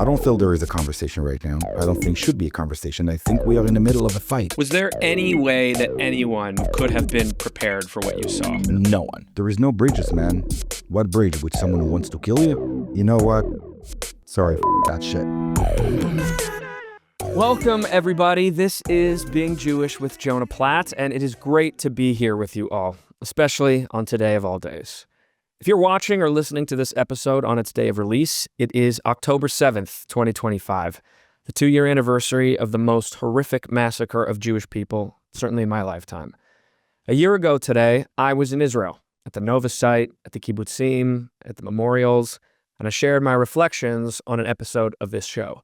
I don't feel there is a conversation right now. I don't think should be a conversation. I think we are in the middle of a fight. Was there any way that anyone could have been prepared for what you saw? No one. There is no bridges, man. What bridge? With someone who wants to kill you? You know what? Sorry, that shit. Welcome, everybody. This is Being Jewish with Jonah Platt, and it is great to be here with you all, especially on today of all days. If you're watching or listening to this episode on its day of release, it is October 7th, 2025, the 2-year anniversary of the most horrific massacre of Jewish people, certainly in my lifetime. A year ago today, I was in Israel, at the Nova site, at the Kibbutzim, at the memorials, and I shared my reflections on an episode of this show.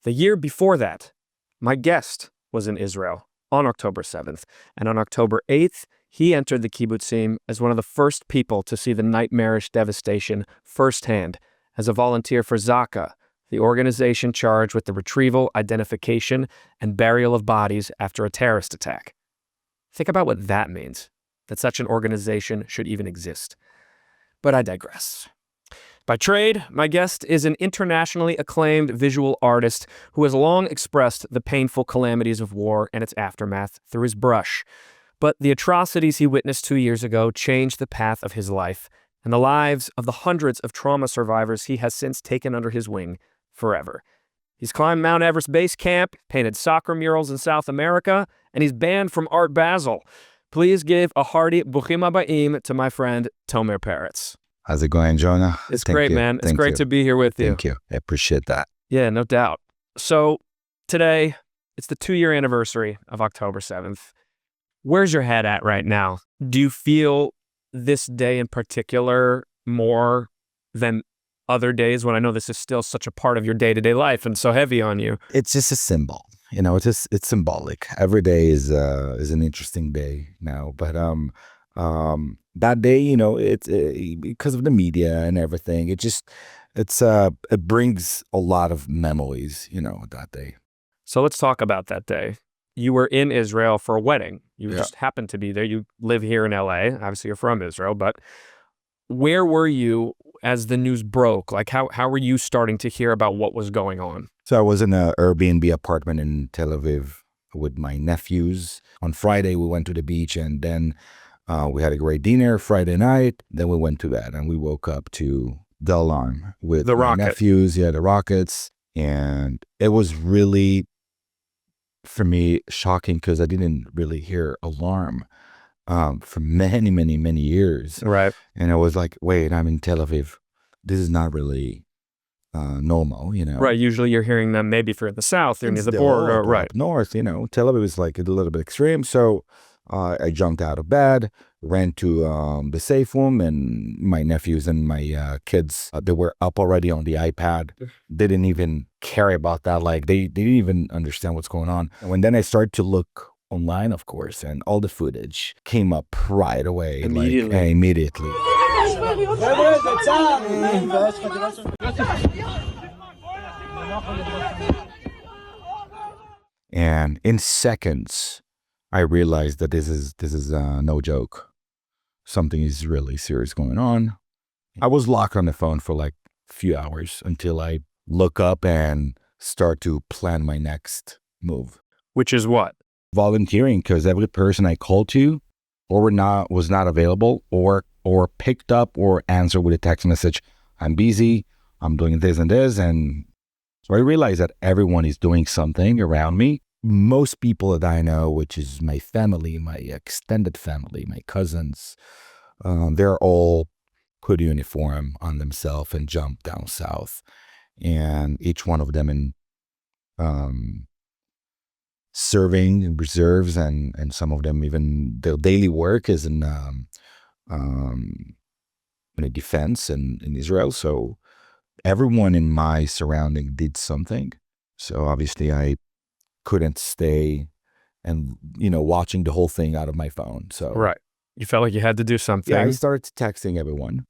The year before that, my guest was in Israel on October 7th, and on October 8th, he entered the Kibbutzim as one of the first people to see the nightmarish devastation firsthand as a volunteer for ZAKA, the organization charged with the retrieval, identification, and burial of bodies after a terrorist attack. Think about what that means, that such an organization should even exist. But I digress. By trade, my guest is an internationally acclaimed visual artist who has long expressed the painful calamities of war and its aftermath through his brush. But the atrocities he witnessed 2 years ago changed the path of his life and the lives of the hundreds of trauma survivors he has since taken under his wing forever. He's climbed Mount Everest base camp, painted soccer murals in South America, and he's banned from Art Basel. Please give a hearty Bruchim Habayim to my friend Tomer Peretz. How's it going, Jonah? It's great, man. It's great to be here with you. Thank you. I appreciate that. Yeah, no doubt. So today, it's the 2-year anniversary of October 7th. Where's your head at right now? Do you feel this day in particular more than other days when I know this is still such a part of your day-to-day life and so heavy on you? It's just a symbol. You know, it's symbolic. Every day is an interesting day now. But that day, you know, it's because of the media and everything. It brings a lot of memories, you know, that day. So let's talk about that day. You were in Israel for a wedding. You just happened to be there. You live here in LA. Obviously, you're from Israel. But where were you as the news broke? Like, how were you starting to hear about what was going on? So I was in an Airbnb apartment in Tel Aviv with my nephews. On Friday, we went to the beach, and then we had a great dinner Friday night. Then we went to bed, and we woke up to the alarm with my nephews. Yeah, the rockets. And it was really, for me, shocking because I didn't really hear alarm for many, many, many years. Right. And I was like, wait, I'm in Tel Aviv. This is not really normal, you know. Right. Usually you're hearing them maybe if you're in the south, you're near the border. Right. Up north, you know. Tel Aviv is like a little bit extreme. So I jumped out of bed, ran to the safe room, and my nephews and my kids, they were up already on the iPad. They didn't even care about that. Like, they didn't even understand what's going on. And when then I started to look online, of course, and all the footage came up right away. Immediately. And in seconds, I realized that this is no joke. Something is really serious going on. I was locked on the phone for like a few hours until I look up and start to plan my next move. Which is what? Volunteering, because every person I called to or was not available or picked up or answered with a text message, I'm busy, I'm doing this and this. And so I realized that everyone is doing something around me. Most people that I know, which is my family, my extended family, my cousins, they're all put a uniform on themselves and jump down south. And each one of them in serving in reserves, and some of them even their daily work is in a defense in Israel. So everyone in my surrounding did something. So obviously I couldn't stay and, you know, watching the whole thing out of my phone. So right. You felt like you had to do something. Yeah, I started texting everyone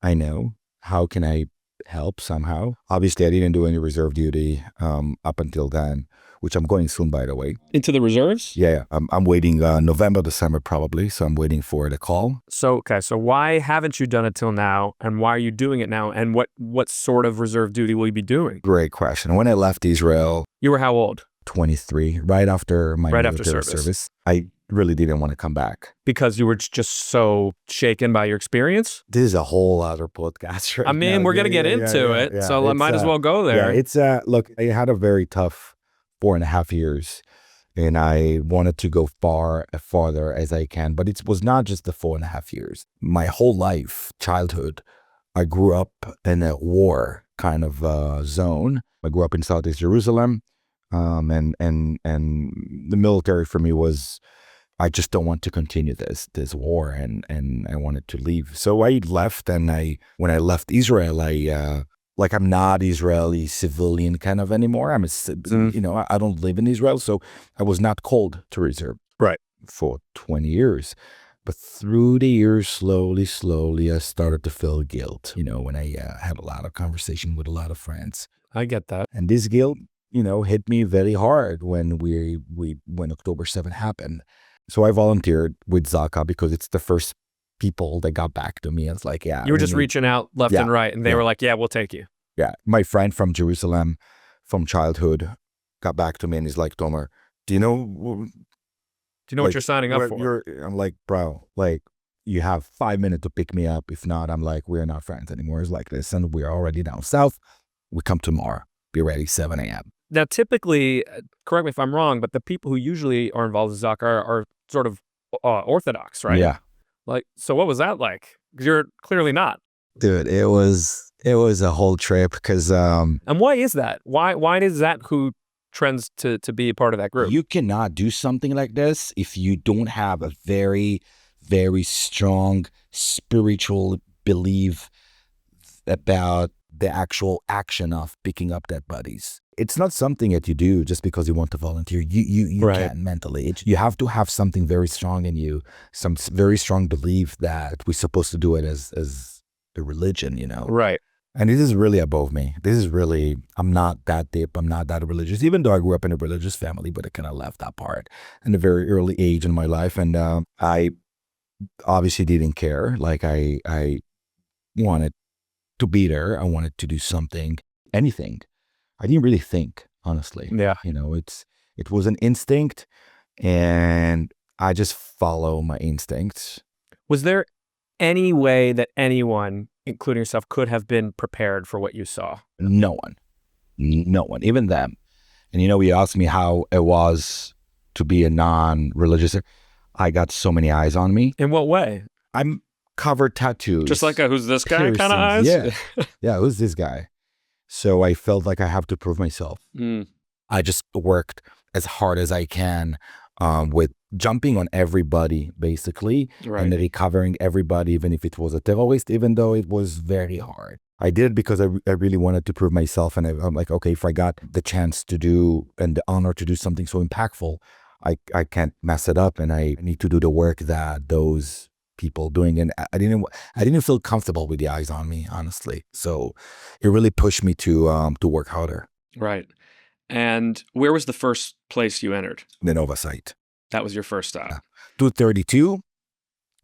I know. How can I help somehow. Obviously, I didn't do any reserve duty up until then, which I'm going soon, by the way. Into the reserves? Yeah, I'm waiting November, December probably, so I'm waiting for the call. So why haven't you done it till now, and why are you doing it now, and what sort of reserve duty will you be doing? Great question. When I left Israel, You were how old? 23, right after my Right after military service, I really didn't want to come back. Because you were just so shaken by your experience? This is a whole other podcast right I mean, now. we're going to get into it, so I might as well go there. Yeah, it's look, I had a very tough 4.5 years, and I wanted to go farther as I can, but it was not just the 4.5 years. My whole life, childhood, I grew up in a war kind of zone. I grew up in Southeast Jerusalem, and the military for me was, I just don't want to continue this war, and I wanted to leave. So I left, and when I left Israel, I'm not Israeli civilian kind of anymore. I don't live in Israel, so I was not called to reserve. Right. For 20 years. But through the years, slowly, I started to feel guilt, when I had a lot of conversation with a lot of friends. I get that. And this guilt, hit me very hard when October 7th happened. So I volunteered with ZAKA because it's the first people that got back to me. It's like, yeah. You were just reaching out left and right, and they were like, yeah, we'll take you. Yeah. My friend from Jerusalem, from childhood, got back to me and he's like, Tomer, do you know what you're signing up for? I'm like, bro, you have 5 minutes to pick me up. If not, I'm like, we're not friends anymore. It's like, listen, we're already down south. We come tomorrow. Be ready, 7 a.m. Now, typically, correct me if I'm wrong, but the people who usually are involved in ZAKA are sort of Orthodox, right? Yeah. So what was that like? Because you're clearly not. Dude, it was a whole trip because... And why is that? Why is that who trends to be a part of that group? You cannot do something like this if you don't have a very, very strong spiritual belief about the actual action of picking up dead bodies. It's not something that you do just because you want to volunteer. You Right. can't mentally. You have to have something very strong in you, some very strong belief that we're supposed to do it as a religion, Right. And this is really above me. I'm not that deep. I'm not that religious, even though I grew up in a religious family, but I kind of left that part in a very early age in my life. And I obviously didn't care. Like I wanted to be there. I wanted to do something, anything. I didn't really think, honestly. Yeah. It was an instinct, and I just follow my instincts. Was there any way that anyone, including yourself, could have been prepared for what you saw? No one, even them. And you asked me how it was to be a non-religious. I got so many eyes on me. In what way? I'm covered tattoos. Just like who's this guy kind of eyes? Yeah. Yeah, who's this guy? So I felt like I have to prove myself. I just worked as hard as I can with jumping on everybody, basically, Right. and recovering everybody, even if it was a terrorist, even though it was very hard. I did it because I really wanted to prove myself. And I'm like, okay, if I got the chance to do and the honor to do something so impactful, I can't mess it up. And I need to do the work that those people doing. And I didn't feel comfortable with the eyes on me, honestly. So it really pushed me to work harder. Right. And where was the first place you entered? The Nova site. That was your first stop. 232.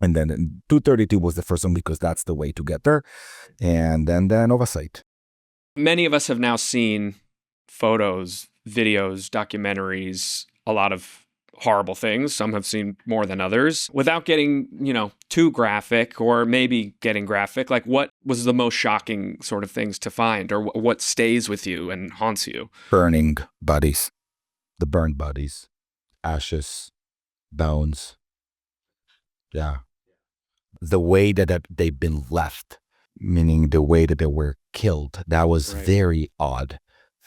And then 232 was the first one because that's the way to get there. And then the Nova site. Many of us have now seen photos, videos, documentaries, a lot of horrible things. Some have seen more than others. Without getting, too graphic or maybe getting graphic, like what was the most shocking sort of things to find, or what stays with you and haunts you? Burning bodies. The burned bodies. Ashes. Bones. Yeah. The way that they've been left, meaning the way that they were killed, that was Right. very odd,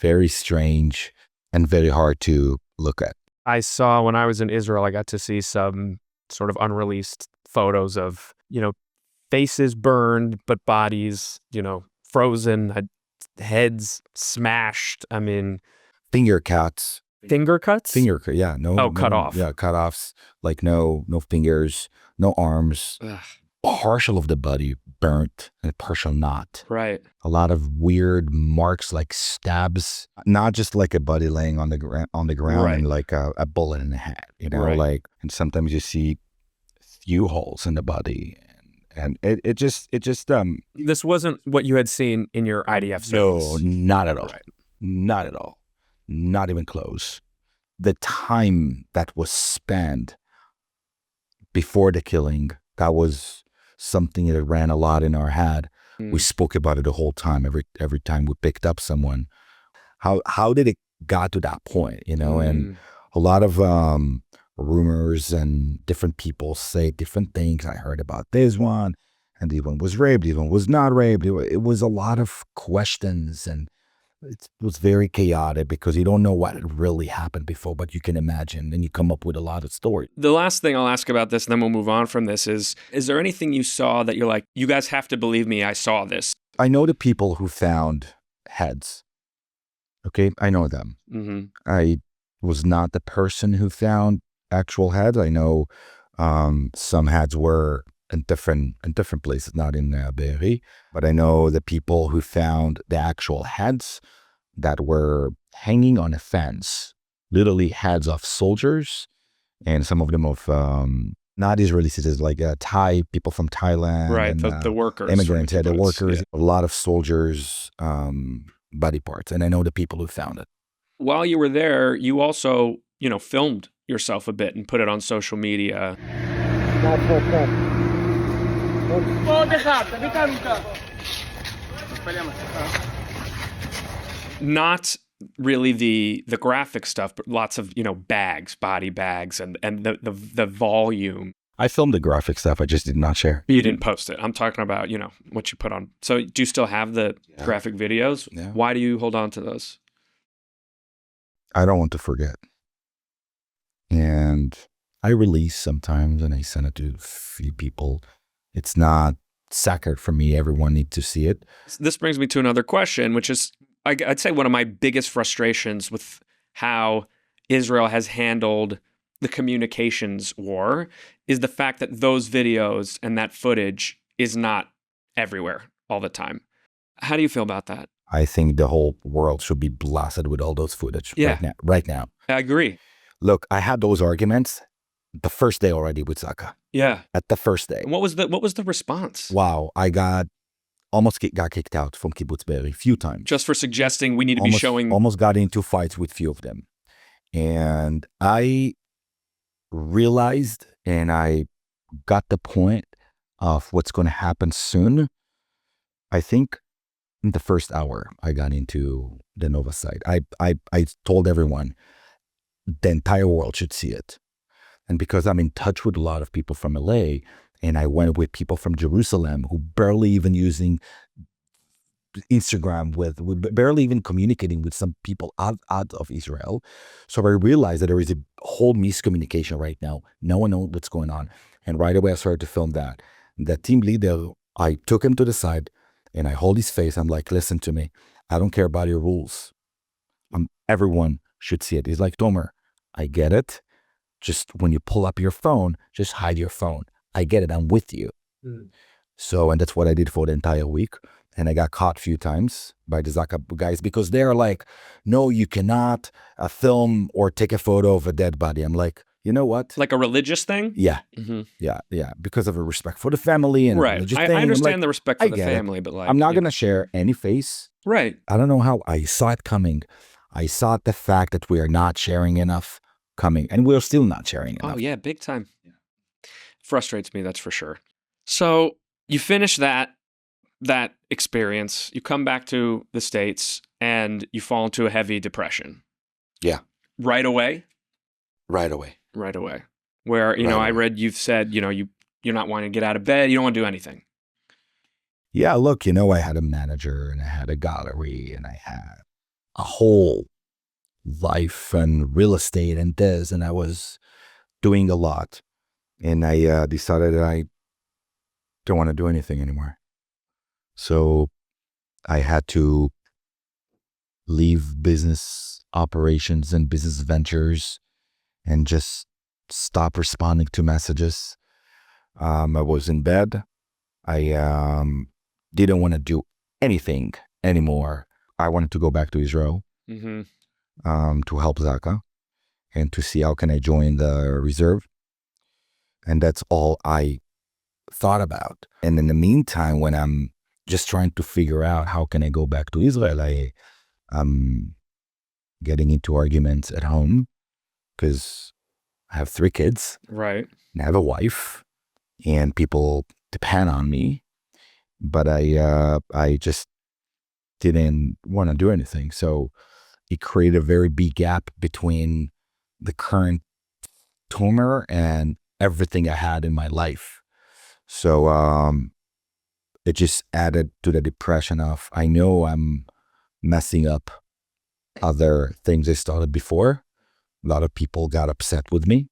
very strange, and very hard to look at. I saw when I was in Israel, I got to see some sort of unreleased photos of, faces burned, but bodies, frozen, heads smashed. I mean, Finger cuts. finger cuts? Yeah. Cut off. Yeah, cut offs. Like no fingers, no arms. Ugh. Partial of the body burnt and partial not. Right. A lot of weird marks like stabs, not just like a body laying on the ground Right. and like a bullet in the head, Right. like, and sometimes you see few holes in the body. And it just This wasn't what you had seen in your IDF no, service. not at all. Right. Not at all. Not even close. The time that was spent before the killing, that was something that ran a lot in our head. We spoke about it the whole time. Every time we picked up someone, how did it got to that point? And a lot of rumors and different people say different things. I heard about this one, and this one was raped. This one was not raped. It was a lot of questions, and it was very chaotic because you don't know what really happened before, but you can imagine, and you come up with a lot of stories. The last thing I'll ask about this, and then we'll move on from this, is there anything you saw that you're like, you guys have to believe me, I saw this? I know the people who found heads. Okay, I know them. Mm-hmm. I was not the person who found actual heads. I know some heads were in different places, not in Be'eri, but I know the people who found the actual heads that were hanging on a fence, literally heads of soldiers, and some of them of not Israeli citizens, like Thai people from Thailand, Right, and the workers, immigrants, the workers, yeah. a lot of soldiers' body parts, and I know the people who found it. While you were there, you also, filmed yourself a bit and put it on social media. Not really the graphic stuff, but lots of, bags, body bags, and the volume. I filmed the graphic stuff. I just did not share. You didn't post it. I'm talking about, what you put on. So do you still have the graphic videos? Yeah. Why do you hold on to those? I don't want to forget. And I release sometimes and I send it to a few people. It's not sacred for me. Everyone needs to see it. This brings me to another question, which is, I'd say one of my biggest frustrations with how Israel has handled the communications war is the fact that those videos and that footage is not everywhere all the time. How do you feel about that? I think the whole world should be blasted with all those footage right now. I agree. Look, I had those arguments the first day already with ZAKA. Yeah. At the first day. And what was the response? Wow. I almost got kicked out from Kibbutz Be'eri a few times. Just for suggesting we need to be showing... Almost got into fights with few of them. And I realized and I got the point of what's going to happen soon. I think in the first hour I got into the Nova site. I told everyone the entire world should see it. And because I'm in touch with a lot of people from LA, and I went with people from Jerusalem who barely even using Instagram with barely even communicating with some people out of Israel. So I realized that there is a whole miscommunication right now. No one knows what's going on. And right away I started to film that. The team leader, I took him to the side and I hold his face. I'm like, listen to me. I don't care about your rules. Everyone should see it. He's like, Tomer, I get it. Just when you pull up your phone, just hide your phone. I get it. I'm with you. So, and that's what I did for the entire week. And I got caught a few times by the ZAKA guys because they're like, no, you cannot film or take a photo of a dead body. I'm like, you know what? Like a religious thing? Yeah. Mm-hmm. Yeah. Because of a respect for the family and right. a religious thing. I understand like, the respect for the family, but like... I'm not going to share any face. Right. I don't know how I saw it coming. I saw the fact that we are not sharing enough coming, and we're still not sharing enough. Oh, yeah, big time. Yeah. Frustrates me, that's for sure. So you finish that experience, you come back to the States, and you fall into a heavy depression. Yeah. Right away? Right away. Right away. Where, I read you've said, you're not wanting to get out of bed, you don't want to do anything. Yeah, look, I had a manager, and I had a gallery, and I had a whole life and real estate and this, and I was doing a lot. And I decided that I don't want to do anything anymore. So I had to leave business operations and business ventures and just stop responding to messages. I was in bed I didn't want to do anything anymore. I wanted to go back to Israel Mm-hmm. to help ZAKA and to see how can I join the reserve. And that's all I thought about. And in the meantime, when I'm just trying to figure out how can I go back to Israel, I'm getting into arguments at home because I have 3 kids. Right. And I have a wife, and people depend on me. But I just didn't want to do anything. So it created a very big gap between the current Tomer and everything I had in my life. So it just added to the depression of, I know I'm messing up other things I started before. A lot of people got upset with me,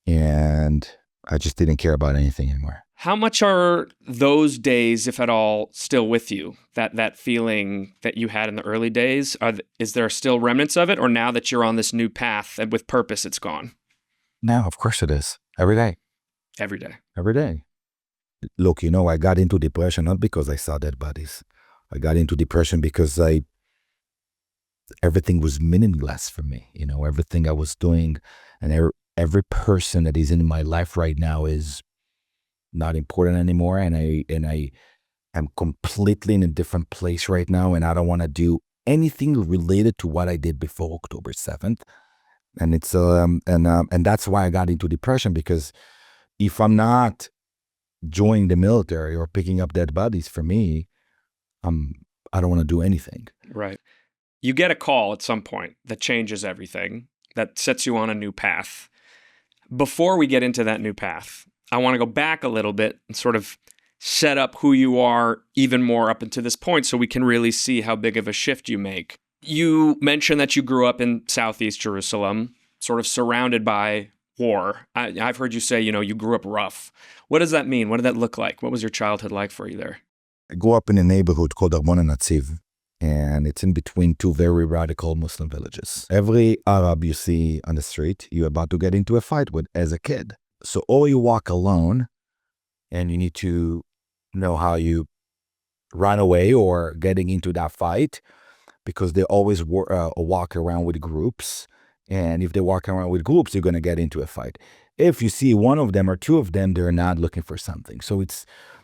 and I just didn't care about anything anymore. How much are those days, if at all, still with you? That feeling that you had in the early days, is there still remnants of it? Or now that you're on this new path and with purpose, it's gone? Now, of course it is. Every day. Every day. Every day. Look, I got into depression not because I saw dead bodies. I got into depression because everything was meaningless for me. Everything I was doing, and every person that is in my life right now is not important anymore. And I am completely in a different place right now, and I don't want to do anything related to what I did before October 7th. And it's and that's why I got into depression, because if I'm not joining the military or picking up dead bodies, for me, I don't want to do anything. Right. You get a call at some point that changes everything, that sets you on a new path. Before we get into that new path, I want to go back a little bit and sort of set up who you are even more up until this point so we can really see how big of a shift you make. You mentioned that you grew up in Southeast Jerusalem, sort of surrounded by war. I've heard you say, you grew up rough. What does that mean? What did that look like? What was your childhood like for you there? I grew up in a neighborhood called Armon, and it's in between 2 very radical Muslim villages. Every Arab you see on the street, you're about to get into a fight with as a kid. So or you walk alone, and you need to know how you run away or getting into that fight, because they always walk around with groups. And if they walk around with groups, you're going to get into a fight. If you see one of them or 2 of them, they're not looking for something. So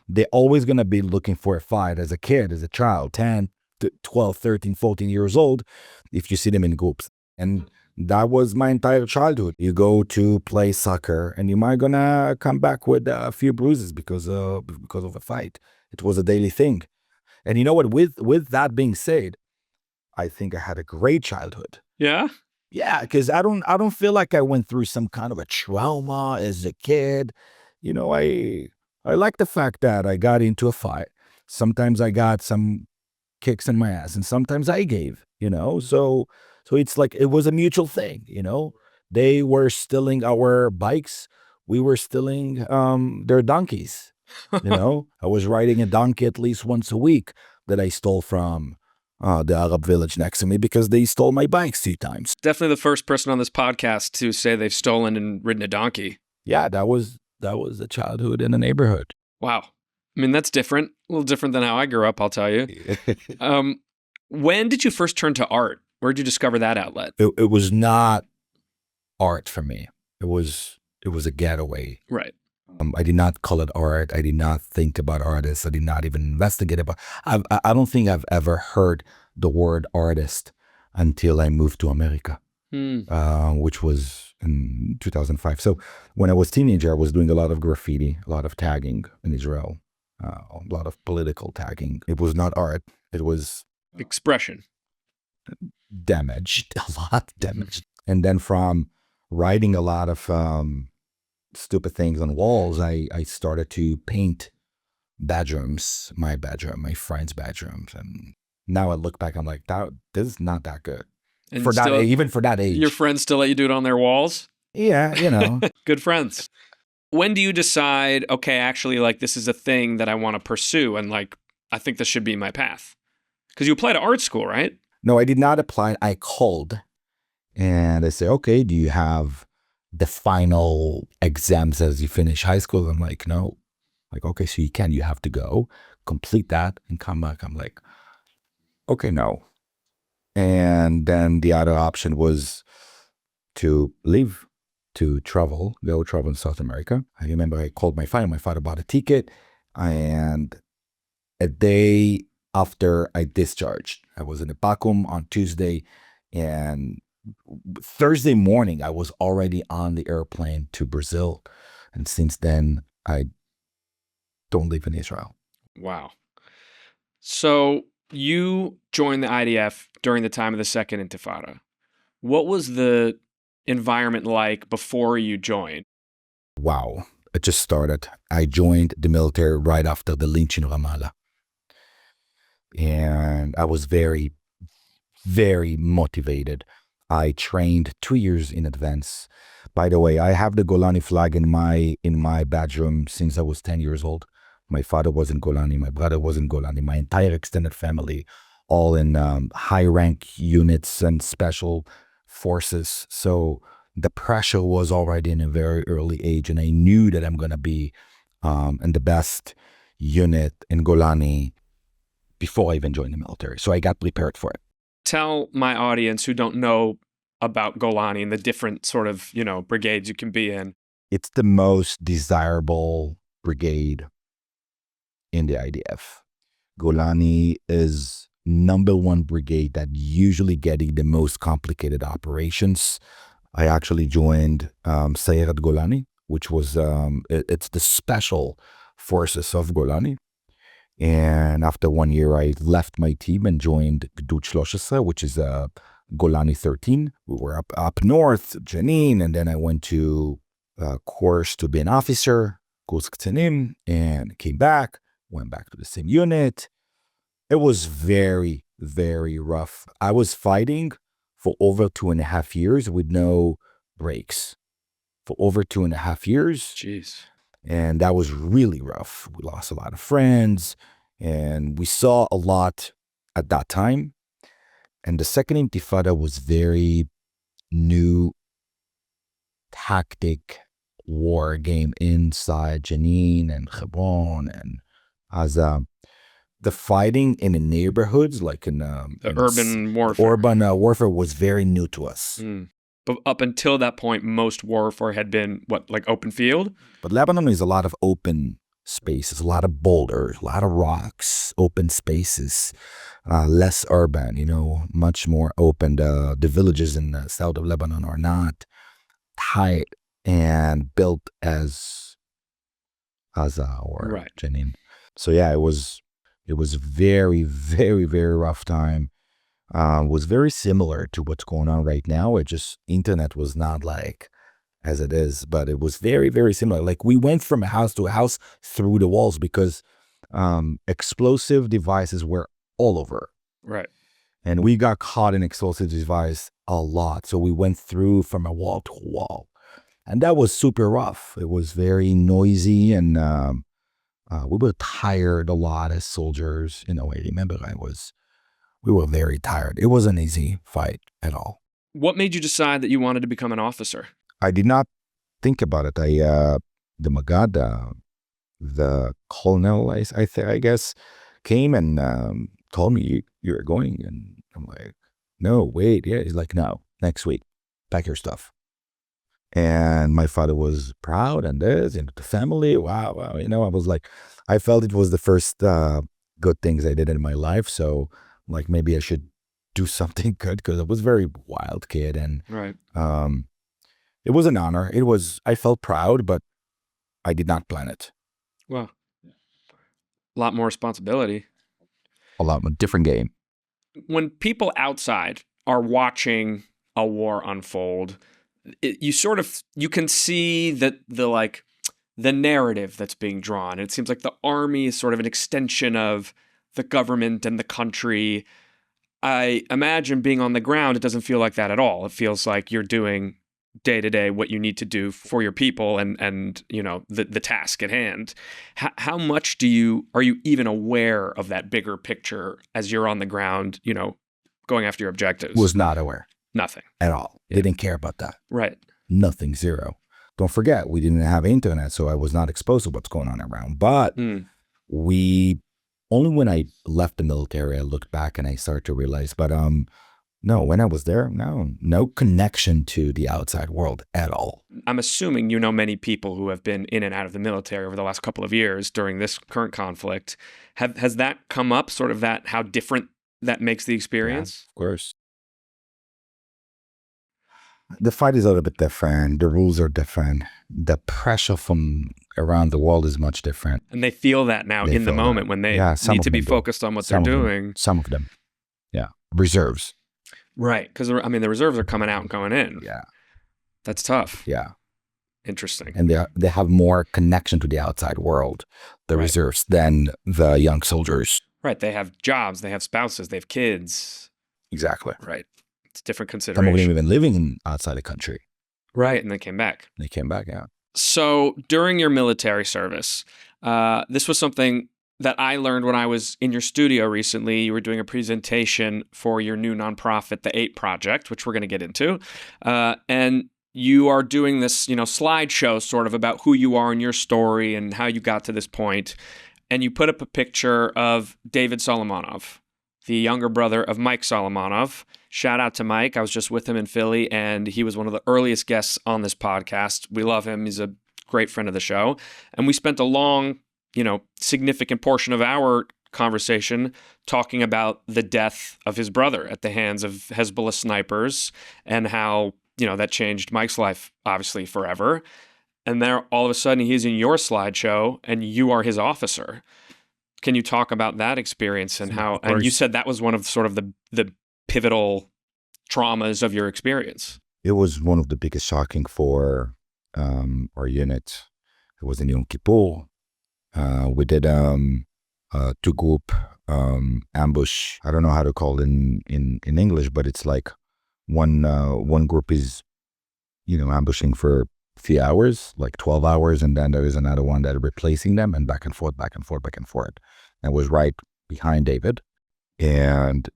they're always going to be looking for a fight as a kid, as a child, 10, 12, 13, 14 years old, if you see them in groups. And that was my entire childhood. You go to play soccer, and you might gonna come back with a few bruises because of a fight. It was a daily thing. And you know what? With that being said, I think I had a great childhood. Yeah? Yeah, because I don't feel like I went through some kind of a trauma as a kid. I like the fact that I got into a fight. Sometimes I got some kicks in my ass, and sometimes I gave, so it's like it was a mutual thing. They were stealing our bikes, we were stealing their donkeys. I was riding a donkey at least once a week that I stole from the Arab village next to me, because they stole my bikes 2 times. Definitely the first person on this podcast to say they've stolen and ridden a donkey. Yeah, that was the childhood in the neighborhood. Wow. I mean, that's different. A little different than how I grew up, I'll tell you. When did you first turn to art? Where did you discover that outlet? It was not art for me. It was a getaway. Right. I did not call it art. I did not think about artists. I did not even investigate about. I don't think I've ever heard the word artist until I moved to America, which was in 2005. So when I was a teenager, I was doing a lot of graffiti, a lot of tagging in Israel, a lot of political tagging. It was not art. It was expression. Damaged, a lot damaged. And then from writing a lot of stupid things on walls, I started to paint bedrooms, my bedroom, my friends' bedrooms. And now I look back, I'm like, this is not that good. And for still, that, even for that age. Your friends still let you do it on their walls? Yeah, Good friends. When do you decide, okay, actually, like, this is a thing that I want to pursue, and like, I think this should be my path? Because you apply to art school, right? No, I did not apply. I called, and I say, okay, do you have the final exams as you finish high school? I'm like, no. Like, okay, so you have to go, complete that, and come back. I'm like, okay, no. And then the other option was to leave, to go travel in South America. I remember I called my father bought a ticket, and a day after I discharged, I was in the Pacum on Tuesday, and Thursday morning, I was already on the airplane to Brazil. And since then, I don't live in Israel. Wow. So you joined the IDF during the time of the Second Intifada. What was the environment like before you joined? Wow. It just started. I joined the military right after the lynch in Ramallah. And I was very, very motivated. I trained 2 years in advance. By the way, I have the Golani flag in my bedroom since I was 10 years old. My father was in Golani. My brother was in Golani. My entire extended family, all in high-rank units and special forces. So the pressure was already in a very early age, and I knew that I'm going to be in the best unit in Golani before I even joined the military. So I got prepared for it. Tell my audience who don't know about Golani and the different sort of, brigades you can be in. It's the most desirable brigade in the IDF. Golani is number one brigade that usually getting the most complicated operations. I actually joined Sayeret Golani, which was, it's the special forces of Golani. And after 1 year, I left my team and joined Gdud 13, which is Golani 13. We were up north, Jenin, and then I went to course to be an officer, Kurs Ktenim, and came back, went back to the same unit. It was very, very rough. I was fighting for over 2.5 years with no breaks. For over 2.5 years. Jeez. And that was really rough. We lost a lot of friends, and we saw a lot at that time. And the Second Intifada was very new tactic war game inside Jenin and Hebron, and as the fighting in the neighborhoods, like in urban warfare. Urban warfare was very new to us. But up until that point, most warfare had been, like open field? But Lebanon is a lot of open spaces, a lot of boulders, a lot of rocks, open spaces, less urban, much more open. The villages in the south of Lebanon are not tight and built as or Jenin. So yeah, it was very, very, very rough time. Was very similar to what's going on right now. It just, internet was not like as it is, but it was very, very similar. Like we went from house to house through the walls because explosive devices were all over. Right. And we got caught in explosive device a lot. So we went through from a wall to a wall. And that was super rough. It was very noisy, and we were tired a lot as soldiers. I remember we were very tired. It wasn't an easy fight at all. What made you decide that you wanted to become an officer? I did not think about it. The Magad, the colonel, I guess, came and told me, you're going. And I'm like, no, wait. Yeah. He's like, no, next week, pack your stuff. And my father was proud, and the family, wow. I was like, I felt it was the first good things I did in my life. So like maybe I should do something good, because I was a very wild kid, and right. It was an honor. I felt proud, but I did not plan it. Well, a lot more responsibility. A lot more different game. When people outside are watching a war unfold, you can see that the narrative that's being drawn. It seems like the army is sort of an extension of the government and the country. I imagine being on the ground, it doesn't feel like that at all. It feels like you're doing day to day what you need to do for your people and the task at hand. How much are you even aware of that bigger picture as you're on the ground, going after your objectives? Was not aware. Nothing. At all. Yeah. Didn't care about that. Right. Nothing, zero. don't forget, we didn't have internet, so I was not exposed to what's going on around. But only when I left the military, I looked back and I started to realize, but no, when I was there, no connection to the outside world at all. I'm assuming you know many people who have been in and out of the military over the last couple of years during this current conflict. Has that come up, sort of that, how different that makes the experience? Yeah, of course. The fight is a little bit different. The rules are different. The pressure from around the world is much different. And they feel that now in the moment when they need to be focused on what they're doing. Some of them. Yeah. Reserves. Right. Because, I mean, the reserves are coming out and going in. Yeah. That's tough. Yeah. Interesting. And they have more connection to the outside world, the reserves, than the young soldiers. Right. They have jobs. They have spouses. They have kids. Exactly. Right. It's different consideration. Some of them even living outside the country. Right. And they came back. Yeah. So during your military service, this was something that I learned when I was in your studio recently. You were doing a presentation for your new nonprofit, the 8 Project, which we're going to get into. And you are doing this, slideshow sort of about who you are and your story and how you got to this point. And you put up a picture of David Solomonov, the younger brother of Mike Solomonov. Shout out to Mike. I was just with him in Philly, and he was one of the earliest guests on this podcast. We love him. He's a great friend of the show. And we spent a long, significant portion of our conversation talking about the death of his brother at the hands of Hezbollah snipers and how, that changed Mike's life, obviously, forever. And there, all of a sudden, he's in your slideshow, and you are his officer. Can you talk about that experience and how? And you said that was one of sort of the pivotal traumas of your experience. It was one of the biggest shocking for our unit. It was in Yom Kippur. We did a 2-group ambush. I don't know how to call it in English, but it's like one group is, ambushing for a few hours, like 12 hours, and then there is another one that are replacing them, and back and forth. And was right behind David, and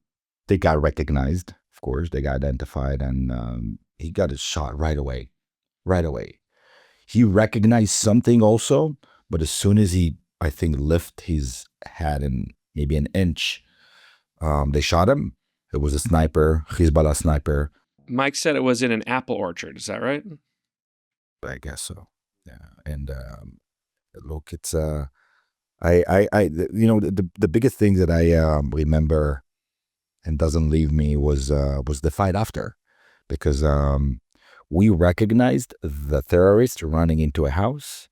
they got recognized. Of course, they got identified, and he got his shot right away. He recognized something also, but as soon as he, I think, lift his head in maybe an inch, they shot him. It was a sniper, Hezbollah sniper. Mike said it was in an apple orchard. Is that right? I guess so. Yeah. And look, it's the biggest thing that I remember and doesn't leave me was the fight after, because we recognized the terrorist running into a house.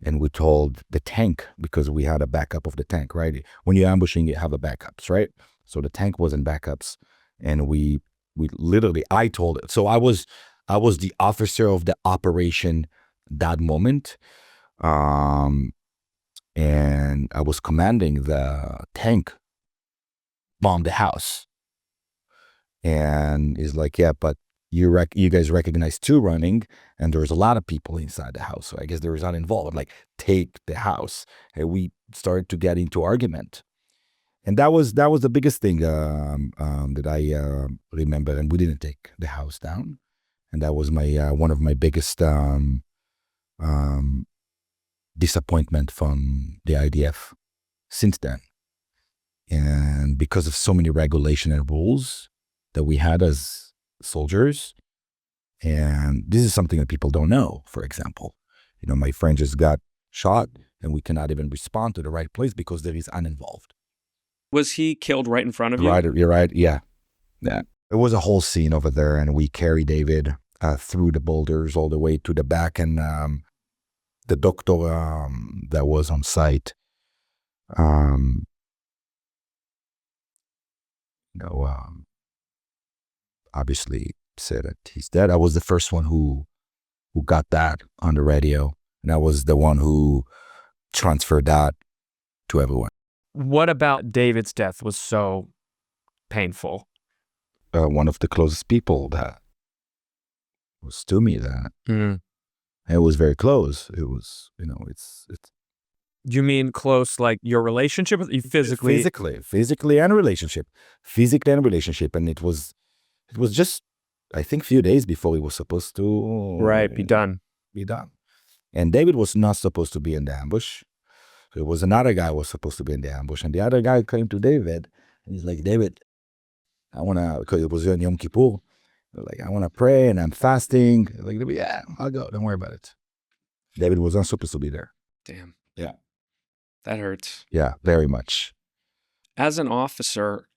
And we told the tank, because we had a backup of the tank, right? When you're ambushing, you have a backups, right? So the tank was in backups, and we literally, I told it. So I was the officer of the operation that moment, and I was commanding the tank bomb the house. And he's like, yeah, but you guys recognize 2 running, and there's a lot of people inside the house. So I guess they was not involved. Like, take the house. And we started to get into argument. And that was the biggest thing that I remember. And we didn't take the house down. And that was my one of my biggest disappointment from the IDF since then. And because of so many regulation and rules that we had as soldiers, and this is something that people don't know. For example, my friend just got shot, and we cannot even respond to the right place because there is uninvolved. Was he killed right in front of you? Right, you're right. Yeah. It was a whole scene over there, and we carried David through the boulders all the way to the back, and the doctor that was on site, obviously said that he's dead. I was the first one who got that on the radio, and I was the one who transferred that to everyone. What about David's death was so painful? One of the closest people that was to me that it was very close. It was, it's. You mean close, like your relationship with you physically? Physically and relationship, and it was just, I think, few days before he was supposed to be done. be done. And David was not supposed to be in the ambush. It was another guy who was supposed to be in the ambush. And the other guy came to David, and he's like, David, I want to, because it was on Yom Kippur, like, I want to pray, and I'm fasting. Like, yeah, I'll go. Don't worry about it. David was not supposed to be there. Damn. Yeah. That hurts. Yeah, very much. As an officer,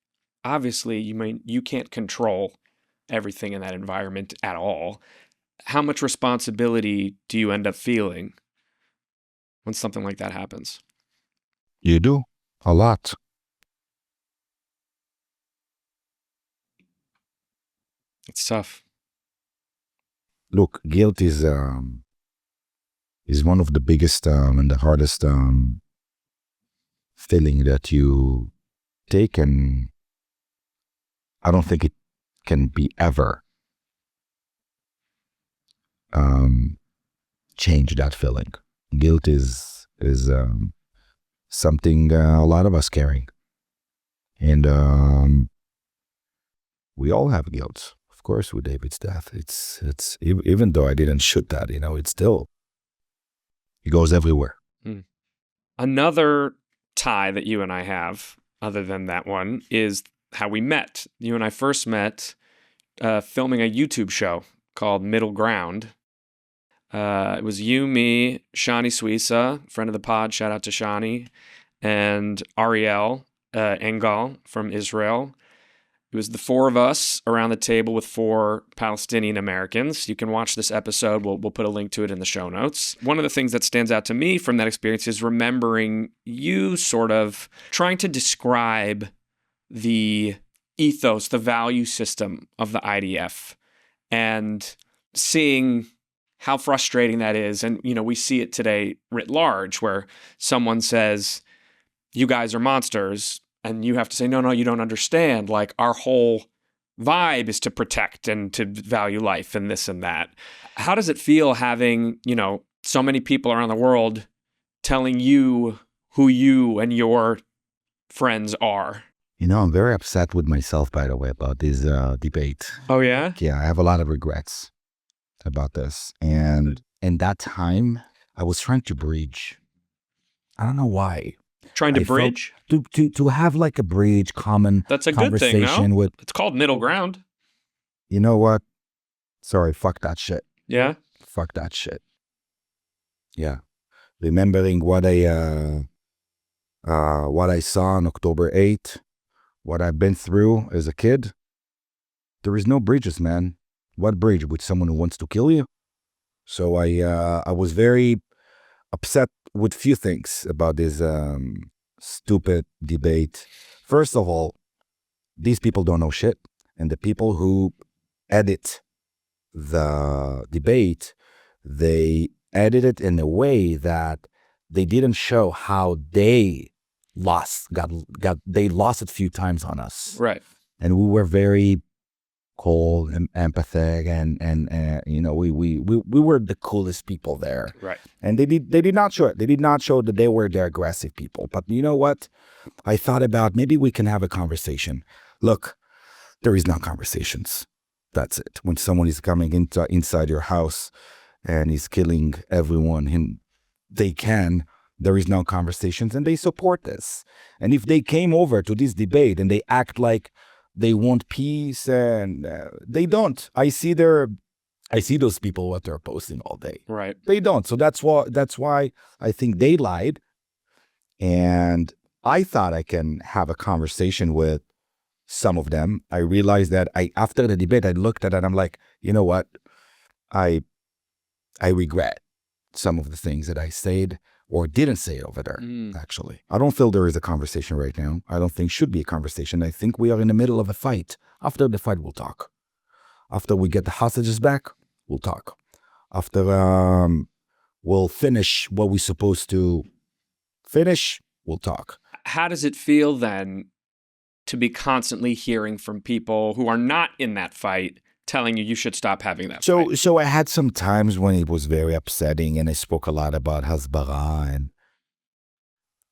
obviously, you can't control everything in that environment at all. How much responsibility do you end up feeling when something like that happens? You do. A lot. It's tough. Look, guilt is one of the biggest and the hardest feeling that you take, and I don't think it can be ever change that feeling. Guilt is something a lot of us carry, and we all have guilt. Of course, with David's death, it's even though I didn't shoot that, it goes everywhere. Another tie that you and I have, other than that one, is how we met. You and I first met filming a YouTube show called Middle Ground. It was you, me, Shani Suisa, friend of the pod, shout out to Shani, and Ariel Engal from Israel. It was the four of us around the table with four Palestinian Americans. You can watch this episode. We'll put a link to it in the show notes. One of the things that stands out to me from that experience is remembering you sort of trying to describe the ethos, the value system of the IDF, and seeing how frustrating that is. And, we see it today writ large, where someone says, you guys are monsters. And you have to say, no, you don't understand. Like, our whole vibe is to protect and to value life and this and that. How does it feel having, so many people around the world telling you who you and your friends are? I'm very upset with myself, by the way, about this debate. Oh, yeah? Yeah, I have a lot of regrets about this. And in that time, I was trying to bridge. I don't know why. Trying to bridge? To have like a bridge, common That's a conversation good thing, no? with. It's called middle ground. You know what? Sorry, fuck that shit. Yeah? Fuck that shit. Yeah. Remembering what I saw on October 8th, what I've been through as a kid, there is no bridges, man. What bridge? With someone who wants to kill you? So I was very upset with few things about this stupid debate. First of all, these people don't know shit. And the people who edit the debate, they edit it in a way that they didn't show how they lost it a few times on us. Right. And we were very cold and empathetic, and we were the coolest people there. Right. And they did not show it. They did not show that they were the aggressive people. But you know what? I thought about maybe we can have a conversation. Look, there is no conversations. That's it. When someone is coming inside your house and is killing everyone there is no conversations, and they support this. And if they came over to this debate and they act like they want peace, and they don't. I see those people, what they're posting all day. Right. They don't. So that's why I think they lied. And I thought I can have a conversation with some of them. I realized that after the debate, I looked at it and I'm like, you know what? I regret some of the things that I said or didn't say over there, actually. I don't feel there is a conversation right now. I don't think should be a conversation. I think we are in the middle of a fight. After the fight, we'll talk. After we get the hostages back, we'll talk. After we'll finish what we're supposed to finish, we'll talk. How does it feel then to be constantly hearing from people who are not in that fight telling you should stop having that fight? So I had some times when it was very upsetting, and I spoke a lot about Hasbara, and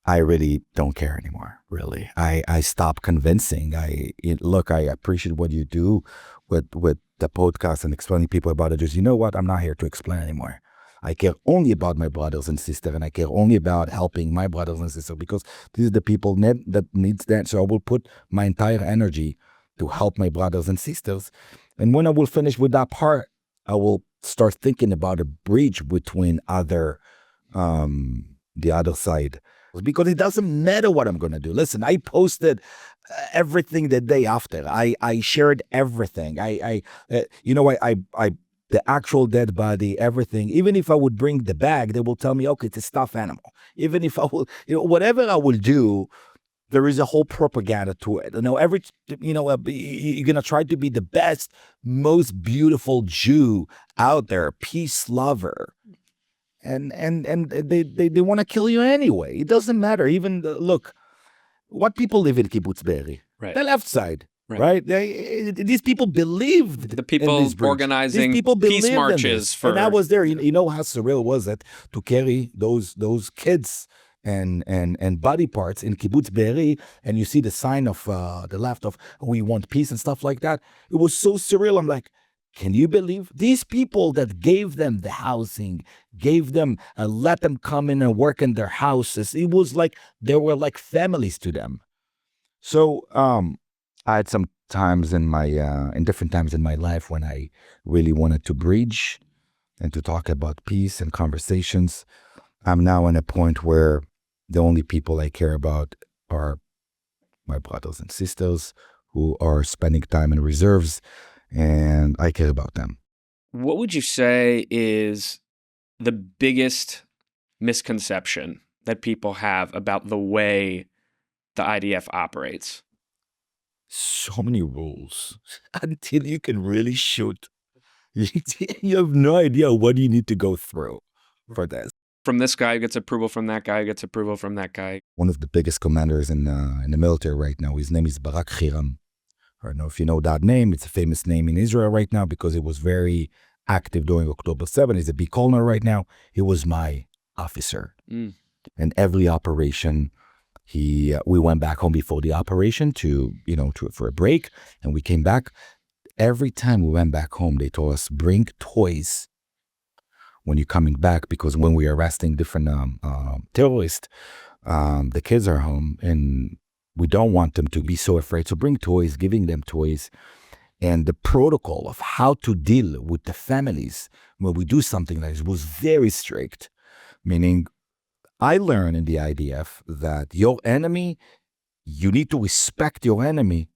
I really don't care anymore, really. I stopped convincing. I appreciate what you do with the podcast and explaining people about it. Just, you know what? I'm not here to explain anymore. I care only about my brothers and sisters, and I care only about helping my brothers and sisters because these are the people that needs that. So I will put my entire energy to help my brothers and sisters. And when I will finish with that part, I will start thinking about a bridge between the other side. Because it doesn't matter what I'm going to do. Listen, I posted everything the day after. I shared everything. The actual dead body, everything. Even if I would bring the bag, they will tell me, okay, it's a stuffed animal. Even if I will, whatever I will do, there is a whole propaganda to it. You're going to try to be the best, most beautiful Jew out there, peace lover. And they want to kill you anyway. It doesn't matter. Even, look, what people live in Kibbutz Be'eri? Right. The left side. Right? These people believed the people in this bridge. Organizing these people peace marches for. And I was there. You know how surreal was it to carry those kids and body parts in Kibbutz Be'eri, and you see the sign of the left of we want peace and stuff like that. It was so surreal. I'm like, can you believe these people that gave them the housing, gave them, let them come in and work in their houses? It was like they were like families to them. So I had some times in different times in my life when I really wanted to bridge and to talk about peace and conversations. I'm now in a point where the only people I care about are my brothers and sisters who are spending time in reserves, and I care about them. What would you say is the biggest misconception that people have about the way the IDF operates? So many rules until you can really shoot. You have no idea what you need to go through for this. From this guy gets approval from that guy, gets approval from that guy. One of the biggest commanders in the military right now, his name is Barak Hiram. I don't know if you know that name. It's a famous name in Israel right now because he was very active during October 7. He's a big colonel right now. He was my officer. And every operation, we went back home before the operation for a break, and we came back. Every time we went back home, they told us, bring toys when you're coming back, because when we're arresting different terrorists, the kids are home, and we don't want them to be so afraid. So bring toys, giving them toys. And the protocol of how to deal with the families when we do something like this was very strict. Meaning, I learned in the IDF that your enemy, you need to respect your enemy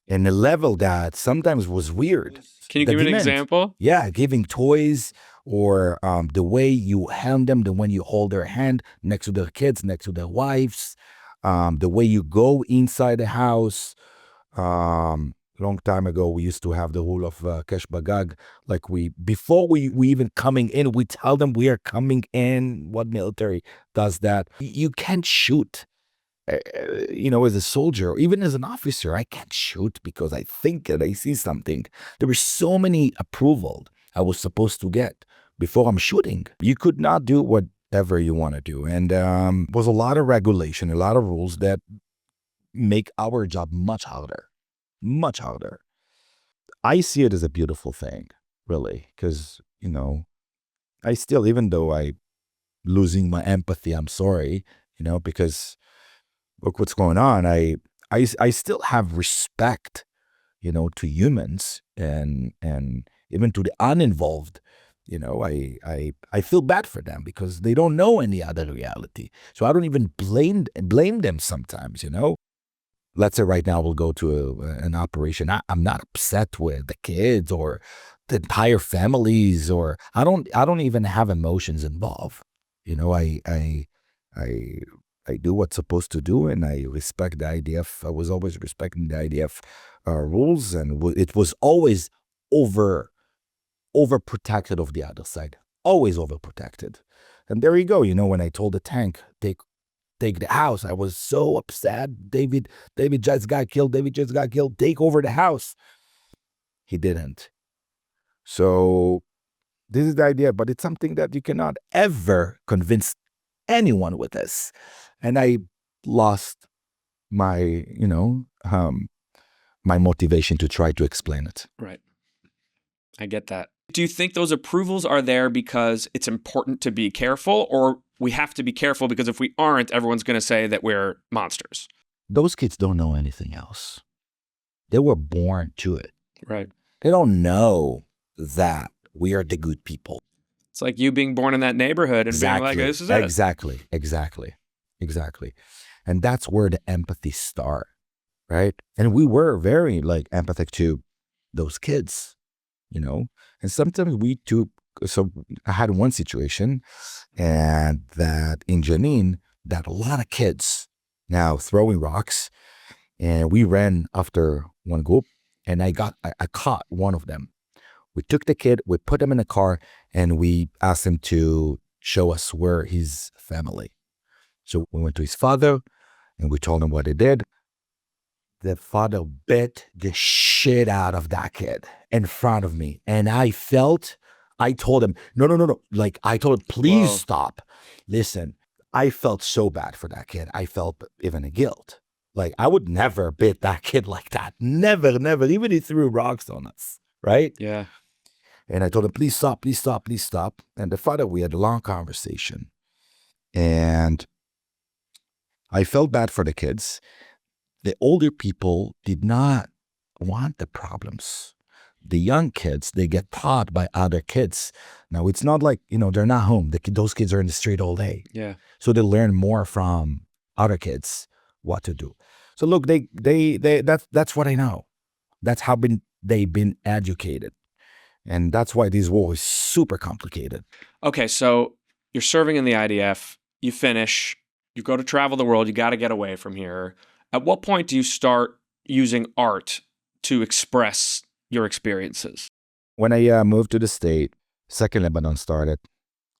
in a level that sometimes was weird. Can you give an example? Yeah, giving toys, or the way you hand them, the way you hold their hand next to their kids, next to their wives, the way you go inside the house. Long time ago, we used to have the rule of kesh bagag. Like before we even coming in, we tell them we are coming in. What military does that? You can't shoot. As a soldier, or even as an officer, I can't shoot because I think that I see something. There were so many approvals I was supposed to get before I'm shooting. You could not do whatever you want to do. And was a lot of regulation, a lot of rules that make our job much harder. Much harder. I see it as a beautiful thing, really, because, I still, even though I losing my empathy, I'm sorry, because look what's going on. I still have respect, to humans and even to the uninvolved. I feel bad for them because they don't know any other reality. So I don't even blame them sometimes, Let's say right now we'll go to an operation. I'm not upset with the kids or the entire families, or I don't even have emotions involved. I do what's supposed to do, and I respect the IDF. I was always respecting the IDF rules, and it was always overprotected of the other side. Always overprotected. And there you go. When I told the tank, take the house, I was so upset. David just got killed. Take over the house. He didn't. So this is the idea, but it's something that you cannot ever convince anyone with this. And I lost my, my motivation to try to explain it. Right. I get that. Do you think those approvals are there because it's important to be careful, or we have to be careful because if we aren't, everyone's going to say that we're monsters? Those kids don't know anything else. They were born to it. Right. They don't know that we are the good people. It's like you being born in that neighborhood and being like, this is it. Exactly. And that's where the empathy starts, right? And we were very empathic to those kids, and sometimes so I had one situation and that in Jenin, that a lot of kids now throwing rocks, and we ran after one group, and I caught one of them. We took the kid, we put him in a car, and we asked him to show us where his family. So we went to his father, and we told him what he did. The father bit the shit out of that kid in front of me. And I told him, no. I told him, please stop. Listen, I felt so bad for that kid. I felt even a guilt. I would never bit that kid like that. Never. Even if he threw rocks on us, right? Yeah. And I told him, please stop. And the father, we had a long conversation. And I felt bad for the kids. The older people did not want the problems. The young kids, they get taught by other kids. Now, it's not like, they're not home. Those kids are in the street all day. Yeah. So they learn more from other kids what to do. So look, that's what I know. That's how they've been educated. And that's why this war is super complicated. Okay, so you're serving in the IDF, you finish, you go to travel the world, you got to get away from here. At what point do you start using art to express your experiences? When I moved to the state, Second Lebanon started.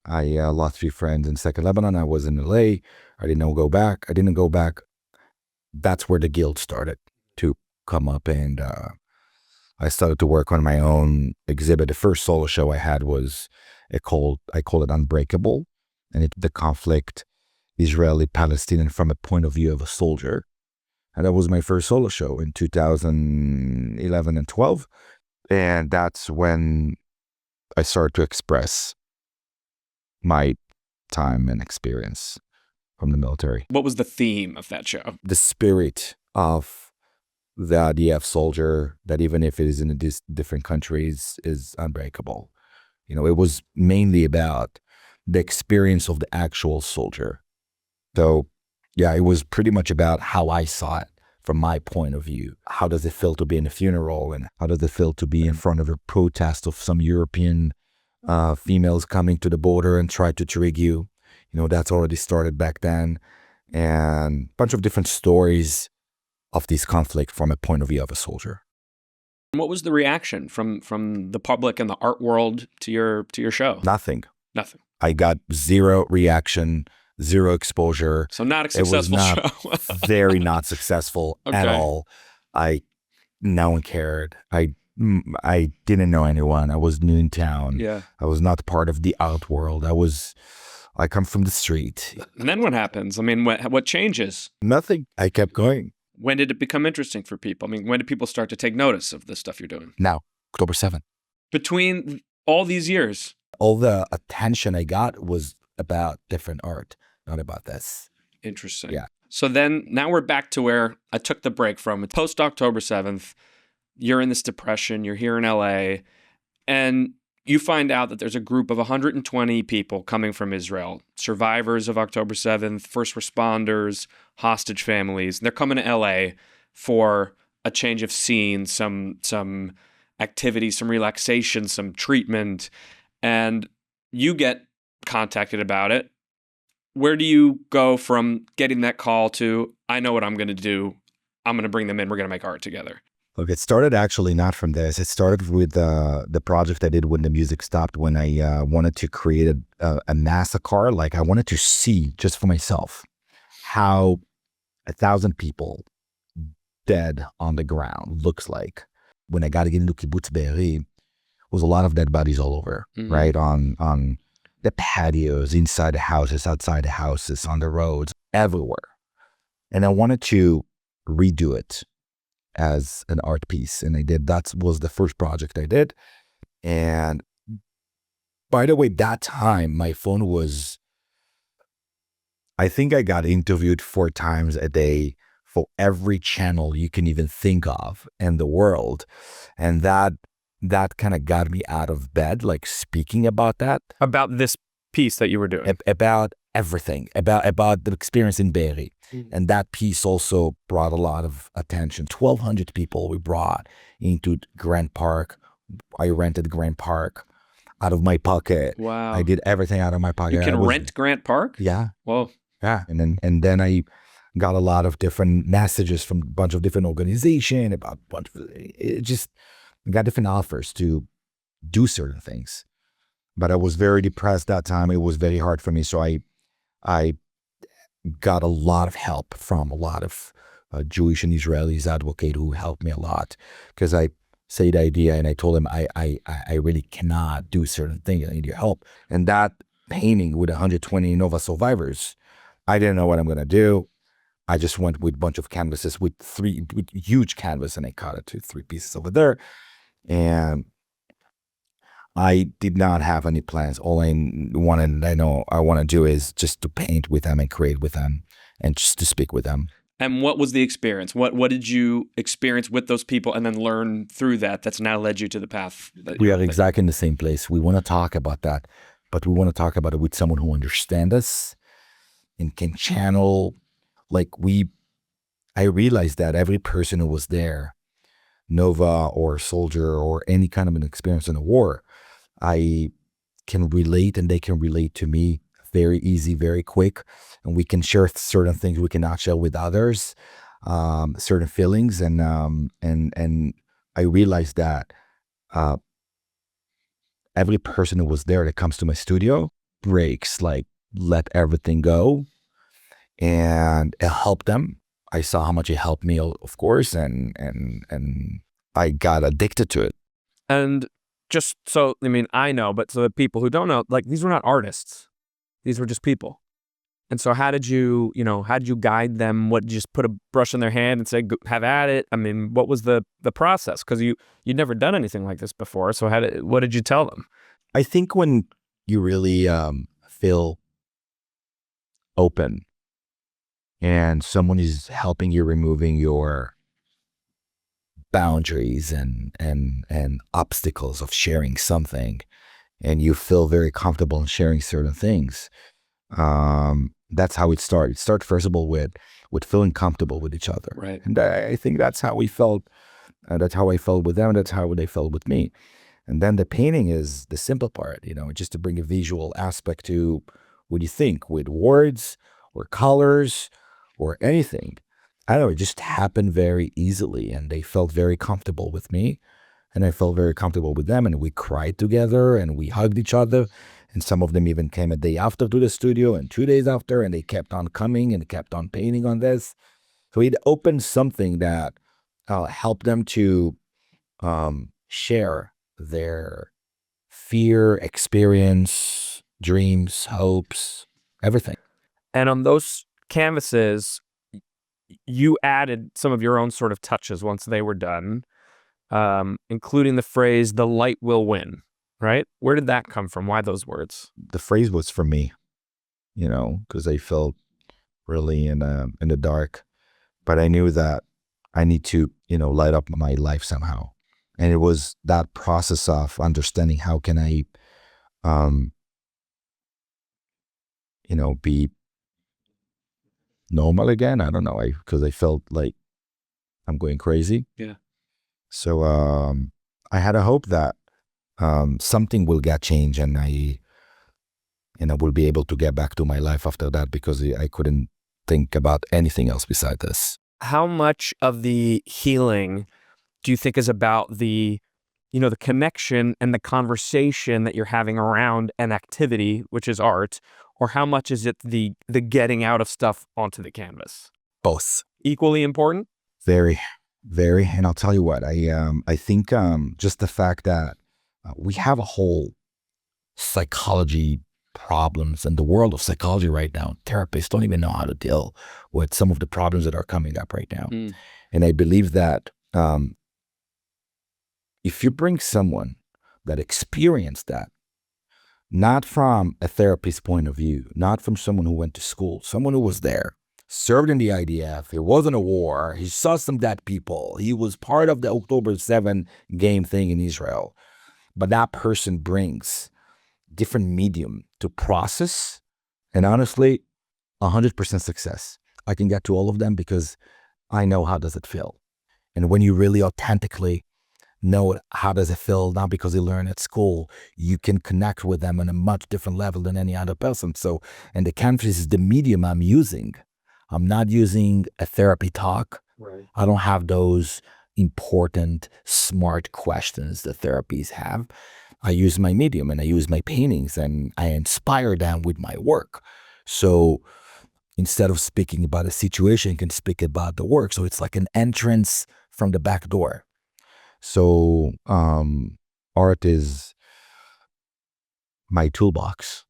I lost 3 friends in Second Lebanon. I was in LA. I didn't go back. That's where the guilt started to come up, and I started to work on my own exhibit. The first solo show I had was I call it Unbreakable, and it's the conflict Israeli-Palestinian from a point of view of a soldier. And that was my first solo show in 2011 and 12. And that's when I started to express my time and experience from the military. What was the theme of that show? The spirit of the IDF soldier, that even if it is in these different countries, is unbreakable. It was mainly about the experience of the actual soldier. So, yeah, it was pretty much about how I saw it from my point of view. How does it feel to be in a funeral, and how does it feel to be in front of a protest of some European females coming to the border and try to trig you? That's already started back then. And a bunch of different stories of this conflict from a point of view of a soldier. What was the reaction from the public and the art world to your show? Nothing. I got zero reaction, zero exposure. So not a successful show. Very not successful at all. No one cared. I didn't know anyone. I was new in town. Yeah. I was not part of the art world. I come from the street. And then what happens? I mean, what changes? Nothing. I kept going. When did it become interesting for people? I mean, when did people start to take notice of the stuff you're doing? Now, October 7th. Between all these years? All the attention I got was about different art, not about this. Interesting. Yeah. So then now we're back to where I took the break from. Post October 7th, you're in this depression, you're here in LA, and you find out that there's a group of 120 people coming from Israel, survivors of October 7th, first responders, hostage families. They're coming to LA for a change of scene, some activity, some relaxation, some treatment, and you get contacted about it. Where do you go from getting that call to, I know what I'm going to do, I'm going to bring them in, we're going to make art together? Look, it started actually not from this. It started with the project I did when the music stopped, when I wanted to create a massacre. I wanted to see just for myself how 1,000 people dead on the ground looks like. When I got to get into Kibbutz Be'eri, was a lot of dead bodies all over, right? On the patios, inside the houses, outside the houses, on the roads, everywhere. And I wanted to redo it as an art piece, and I did. That was the first project I did, and By the way, that time my phone was, I think I got interviewed 4 times a day for every channel you can even think of in the world. And that kind of got me out of bed, like speaking about that. About this piece that you were doing. About everything, about the experience in Be'eri. Mm. And that piece also brought a lot of attention. 1,200 people we brought into Grant Park. I rented Grant Park out of my pocket. Wow. I did everything out of my pocket. You can rent Grant Park? Yeah. Whoa. Yeah. And then I got a lot of different messages from a bunch of different organizations about it just got different offers to do certain things. But I was very depressed that time. It was very hard for me. So I got a lot of help from a lot of Jewish and Israelis advocates who helped me a lot, because I say the idea and I told them I really cannot do certain things. I need your help. And that painting with 120 Nova survivors, I didn't know what I'm going to do. I just went with a bunch of canvases with huge canvas, and I cut it to 3 pieces over there. And I did not have any plans. All I want to do is just to paint with them and create with them and just to speak with them. And what was the experience? What did you experience with those people and then learn through that's now led you to the path? We are exactly in the same place. We want to talk about that, but we want to talk about it with someone who understands us and can channel. I realized that every person who was there, Nova or soldier or any kind of an experience in a war, I can relate and they can relate to me very easy, very quick. And we can share certain things we cannot share with others, certain feelings. And I realized that every person who was there that comes to my studio breaks, like let everything go. And it helped them. I saw how much it helped me, of course, and I got addicted to it. And just so, I know, but so the people who don't know, like, these were not artists. These were just people. And so how did you guide them? What, just put a brush in their hand and say, have at it? What was the process? Because you'd never done anything like this before. So what did you tell them? I think when you really feel open and someone is helping you removing your boundaries and obstacles of sharing something, and you feel very comfortable in sharing certain things, that's how it started. It started first of all with feeling comfortable with each other. Right. And I think that's how we felt. That's how I felt with them. That's how they felt with me. And then the painting is the simple part, just to bring a visual aspect to what you think with words or colors or anything. I don't know, it just happened very easily, and they felt very comfortable with me, and I felt very comfortable with them, and we cried together, and we hugged each other, and some of them even came a day after to the studio, and 2 days after, and they kept on coming and kept on painting on this. So it opened something that helped them to share their fear, experience, dreams, hopes, everything. And on those canvases, you added some of your own sort of touches once they were done, including the phrase, "the light will win," right? Where did that come from? Why those words? The phrase was for me, because I felt really in the dark, but I knew that I need to, light up my life somehow. And it was that process of understanding how can I, be normal again. I don't know, because I felt like I'm going crazy. Yeah. So I had a hope that something will get changed, and I will be able to get back to my life after that, because I couldn't think about anything else beside this. How much of the healing do you think is about the connection and the conversation that you're having around an activity, which is art, or how much is it the getting out of stuff onto the canvas? Both. Equally important? Very, very. And I'll tell you what, I think just the fact that we have a whole psychology problems in the world of psychology right now. Therapists don't even know how to deal with some of the problems that are coming up right now. And I believe that if you bring someone that experienced that, not from a therapist's point of view, not from someone who went to school, someone who was there, served in the IDF. It wasn't a war. He saw some dead people. He was part of the October 7 game thing in Israel. But that person brings different medium to process. And honestly, 100% success. I can get to all of them because I know how does it feel. And when you really authentically know how does it feel, not because you learn at school, you can connect with them on a much different level than any other person. So, and the canvas is the medium I'm using. I'm not using a therapy talk. Right. I don't have those important, smart questions that therapies have. I use my medium and I use my paintings and I inspire them with my work. So instead of speaking about a situation, you can speak about the work. So it's like an entrance from the back door. So art is my toolbox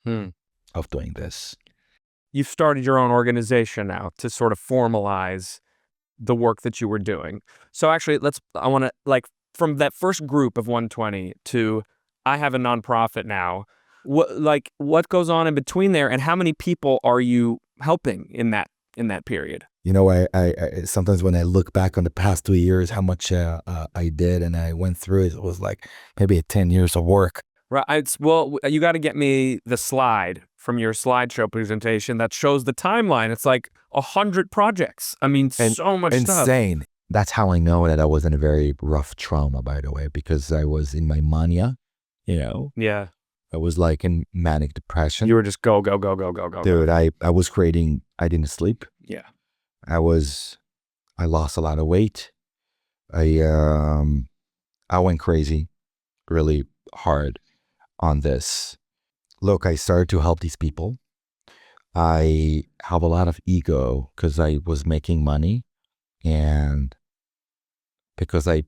of doing this. You've started your own organization now to sort of formalize the work that you were doing. So actually, I want to, like, from that first group of 120 to I have a nonprofit now, what goes on in between there, and how many people are you helping in that period? You know, I sometimes when I look back on the past 2 years, how much I did and I went through it was like maybe 10 years of work. Right. Well, you got to get me the slide from your slideshow presentation that shows the timeline. It's like 100 projects. I mean, so much stuff. Insane. That's how I know that I was in a very rough trauma, by the way, because I was in my mania, you know? Yeah. I was like in manic depression. You were just go. Dude, I was creating, I didn't sleep. Yeah. I lost a lot of weight. I went crazy really hard on this. Look, I started to help these people. I have a lot of ego because I was making money and because I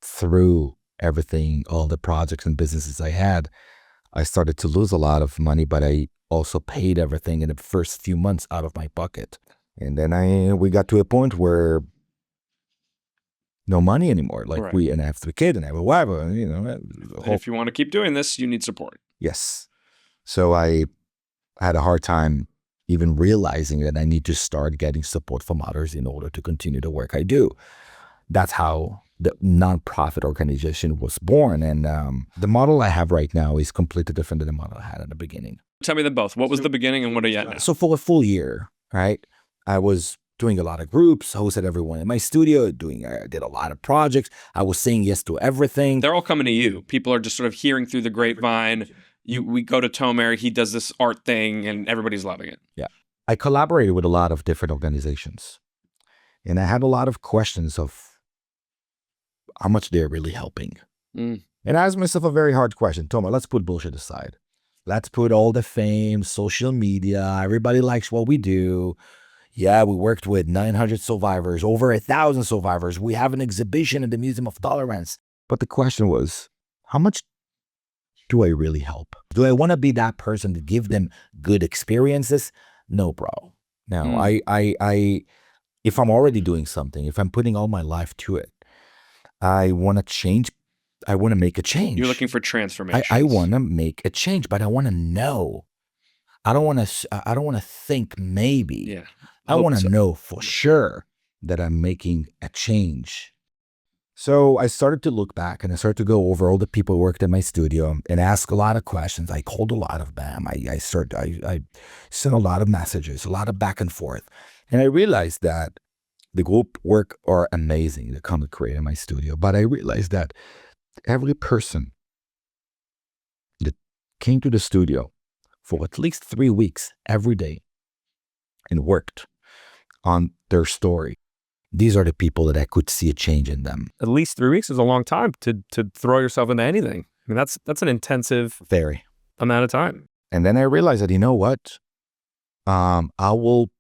threw everything, all the projects and businesses I had, I started to lose a lot of money, but I also paid everything in the first few months out of my pocket. And then we got to a point where no money anymore. Like right. and I have 3 kids and I have a wife, you know. And if you want to keep doing this, you need support. Yes. So I had a hard time even realizing that I need to start getting support from others in order to continue the work I do. That's how the nonprofit organization was born. And the model I have right now is completely different than the model I had at the beginning. Tell me them both. What was the beginning and what are you at now? So for a full year, right, I was doing a lot of groups, hosted everyone in my studio, I did a lot of projects. I was saying yes to everything. They're all coming to you. People are just sort of hearing through the grapevine. We go to Tomer, he does this art thing, and everybody's loving it. Yeah. I collaborated with a lot of different organizations. And I had a lot of questions of how much they're really helping. And I asked myself a very hard question. Tomer, let's put bullshit aside. Let's put all the fame, social media, everybody likes what we do. Yeah, we worked with 900 survivors, over 1,000 survivors. We have an exhibition in the Museum of Tolerance. But the question was, how much do I really help? Do I want to be that person to give them good experiences? No, bro. No, if I'm already doing something, if I'm putting all my life to it, I want to change. I want to make a change. You're looking for transformation. I want to make a change, but I want to know. I don't want to think maybe. Yeah. I want to know for sure that I'm making a change. So I started to look back and I started to go over all the people who worked in my studio and ask a lot of questions. I called a lot of them. I sent a lot of messages, a lot of back and forth. And I realized that the group work are amazing to come to create in my studio. But I realized that every person that came to the studio for at least 3 weeks every day and worked on their story, these are the people that I could see a change in them. At least 3 weeks is a long time to throw yourself into anything. I mean, that's an intensive Very amount of time. And then I realized that, you know what? I will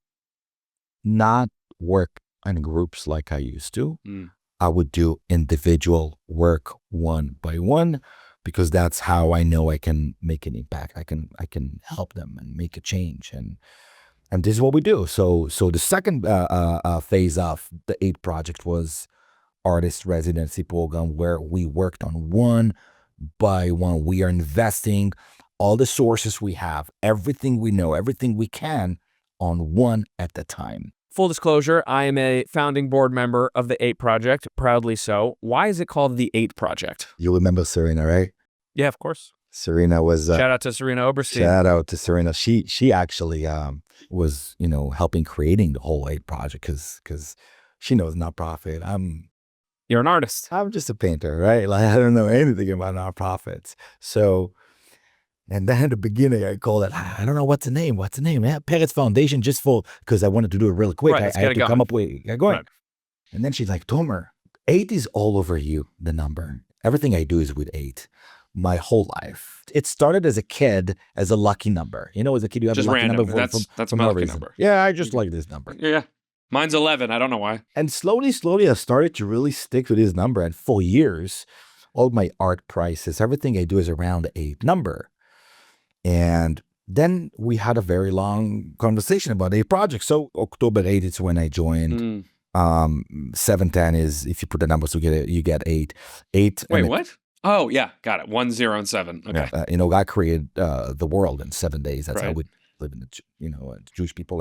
not work in groups like I used to. I would do individual work one by one because that's how I know I can make an impact. I can help them and make a change. And this is what we do. So the second phase of the 8 project was artist residency program where we worked on one by one. We are investing all the sources we have, everything we know, everything we can on one at a time. Full disclosure, I am a founding board member of the 8 Project, proudly so. Why is it called the 8 Project? You remember Serena, right? Yeah, of course. Serena was... shout out to Serena Oberstein. Shout out to Serena. She actually was, helping creating the whole 8 Project because she knows nonprofit. You're an artist. I'm just a painter, right? Like, I don't know anything about nonprofits. So... And then at the beginning, I called it, I don't know what's the name. Yeah, Peretz Foundation, just because I wanted to do it really quick. Right, I had to come up with it going. Right. And then she's like, Tomer, 8 is all over you, the number. Everything I do is with 8. My whole life. It started as a kid as a lucky number. As a kid, you have Just a lucky random. number. That's for my no lucky reason. number. Yeah, I just like this number. Yeah. Mine's 11. I don't know why. And slowly, I started to really stick to this number. And for years, all my art prices, everything I do is around the 8 number. And then we had a very long conversation about 8 projects. So October 8 is when I joined. 710 is, if you put the numbers together, you get 8. 8. Wait, what? Oh, yeah. Got it. 1, 0, and 7. Okay. God created the world in 7 days. That's right. how we live in the, Jewish people.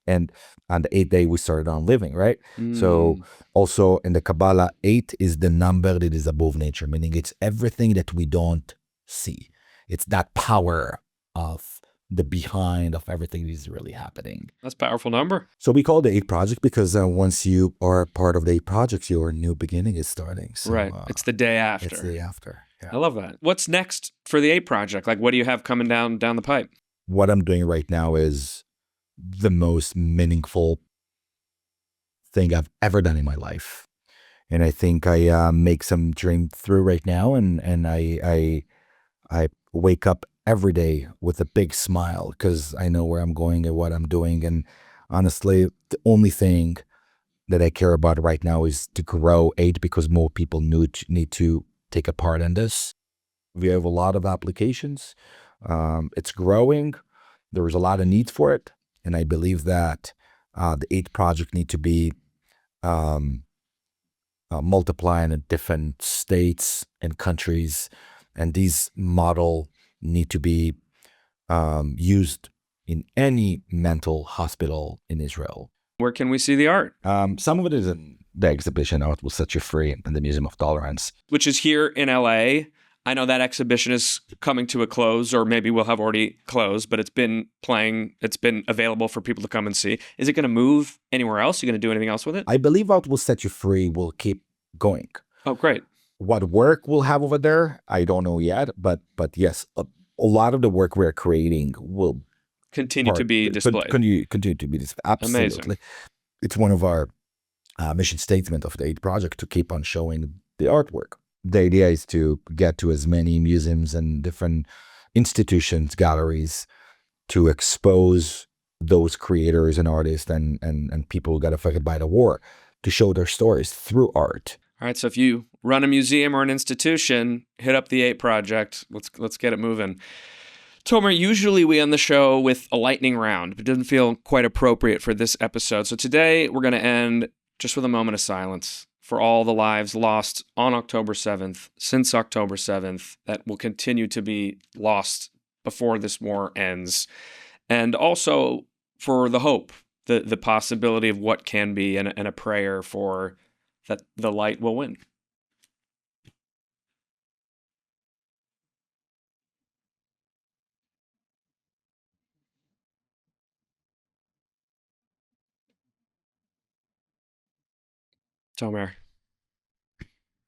And on the 8th day, we started on living, right? So also in the Kabbalah, 8 is the number that is above nature, meaning it's everything that we don't see. It's that power of the behind of everything that is really happening. That's a powerful number. So we call it the 8 Project because once you are part of the 8 Projects, your new beginning is starting. So, right. It's the day after. It's the day after. Yeah. I love that. What's next for the 8 Project? Like, what do you have coming down the pipe? What I'm doing right now is the most meaningful thing I've ever done in my life. And I think I make some dream through right now. And I wake up every day with a big smile because I know where I'm going and what I'm doing. And honestly, the only thing that I care about right now is to grow 8 because more people need to take a part in this. We have a lot of applications. It's growing. There is a lot of need for it. And I believe that the 8 Project need to be multiplying in different states and countries. And these model need to be used in any mental hospital in Israel. Where can we see the art? Some of it is in the exhibition, Art Will Set You Free, in the Museum of Tolerance. Which is here in LA. I know that exhibition is coming to a close, or maybe will have already closed, but it's been available for people to come and see. Is it going to move anywhere else? Are you going to do anything else with it? I believe Art Will Set You Free will keep going. Oh, great. What work we'll have over there, I don't know yet, but yes, a lot of the work we're creating will continue to be displayed. Continue to be displayed. Absolutely. Amazing. It's one of our mission statement of the 8 Project to keep on showing the artwork. The idea is to get to as many museums and different institutions, galleries, to expose those creators and artists and people who got affected by the war, to show their stories through art. All right, so if you run a museum or an institution, hit up the 8 Project. Let's get it moving. Tomer, usually we end the show with a lightning round, but it doesn't feel quite appropriate for this episode. So today we're going to end just with a moment of silence for all the lives lost on October 7th, since October 7th, that will continue to be lost before this war ends. And also for the hope, the possibility of what can be, and a prayer for that the light will win. Tomer,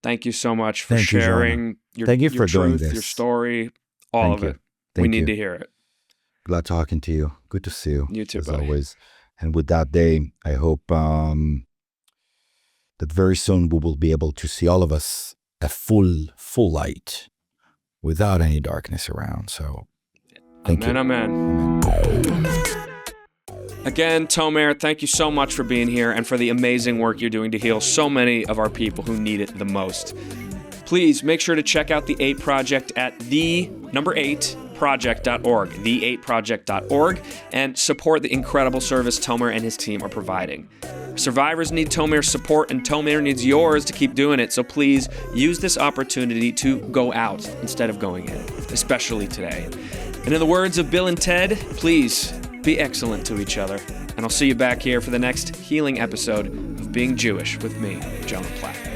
thank you so much for sharing your truth, doing this. Your story, all of it. We need to hear it. Glad talking to you. Good to see you. You too, as buddy. Always. And with that day, I hope that very soon we will be able to see all of us a full light without any darkness around. So thank you. Amen. Again, Tomer, thank you so much for being here and for the amazing work you're doing to heal so many of our people who need it the most. Please make sure to check out the 8 Project at the8project.org, the8project.org, and support the incredible service Tomer and his team are providing. Survivors need Tomer's support, and Tomer needs yours to keep doing it. So please use this opportunity to go out instead of going in, especially today. And in the words of Bill and Ted, please be excellent to each other. And I'll see you back here for the next healing episode of Being Jewish with me, Jonah Platt.